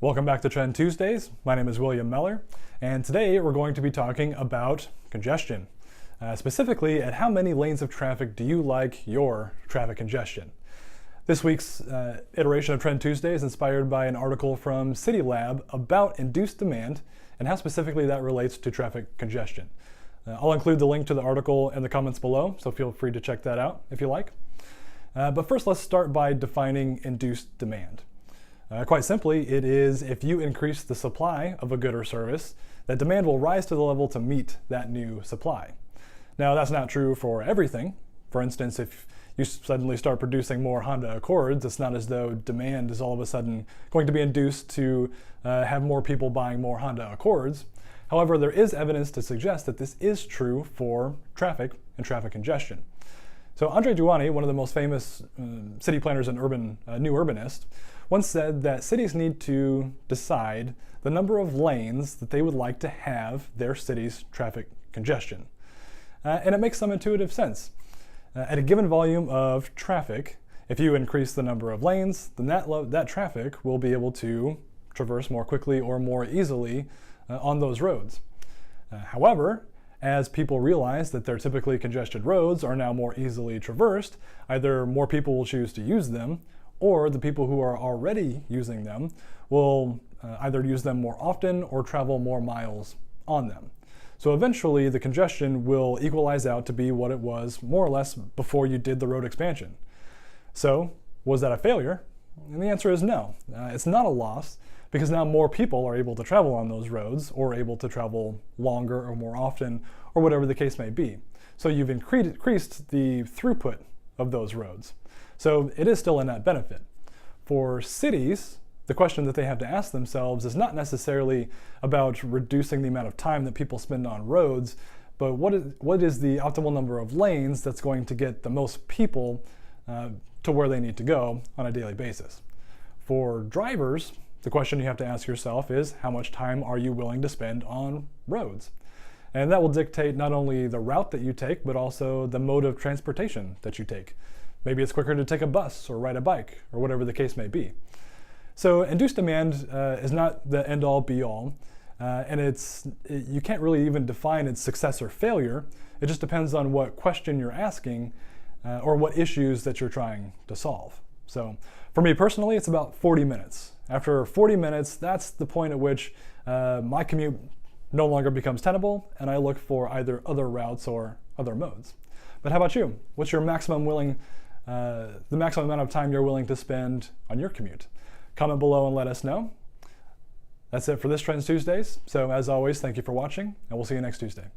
Welcome back to Trend Tuesdays. My name is William Mellor, and today we're going to be talking about congestion. Specifically, at how many lanes of traffic do you like your traffic congestion? This week's iteration of Trend Tuesday is inspired by an article from CityLab about induced demand and how specifically that relates to traffic congestion. I'll include the link to the article in the comments below, so feel free to check that out if you like. But first, let's start by defining induced demand. Quite simply, it is if you increase the supply of a good or service, that demand will rise to the level to meet that new supply. Now, that's not true for everything. For instance, if you suddenly start producing more Honda Accords, it's not as though demand is all of a sudden going to be induced to have more people buying more Honda Accords. However, there is evidence to suggest that this is true for traffic and traffic congestion. So Andre Duani, one of the most famous city planners and new urbanist, once said that cities need to decide the number of lanes that they would like to have their city's traffic congestion. And it makes some intuitive sense. At a given volume of traffic, if you increase the number of lanes, then that traffic will be able to traverse more quickly or more easily on those roads. However, as people realize that their typically congested roads are now more easily traversed, either more people will choose to use them, or the people who are already using them will either use them more often or travel more miles on them. So eventually the congestion will equalize out to be what it was more or less before you did the road expansion. So was that a failure? And the answer is no. It's not a loss, because now more people are able to travel on those roads, or able to travel longer or more often, or whatever the case may be. So you've increased the throughput of those roads. So it is still a net benefit. For cities, the question that they have to ask themselves is not necessarily about reducing the amount of time that people spend on roads, but what is the optimal number of lanes that's going to get the most people to where they need to go on a daily basis. For drivers, the question you have to ask yourself is, how much time are you willing to spend on roads? And that will dictate not only the route that you take, but also the mode of transportation that you take. Maybe it's quicker to take a bus or ride a bike, or whatever the case may be. So induced demand is not the end-all be-all, and you can't really even define its success or failure. It just depends on what question you're asking or what issues that you're trying to solve. So for me personally, it's about 40 minutes. After 40 minutes, that's the point at which my commute no longer becomes tenable, and I look for either other routes or other modes. But how about you? What's your the maximum amount of time you're willing to spend on your commute? Comment below and let us know. That's it for this Trends Tuesdays. So as always, thank you for watching, and we'll see you next Tuesday.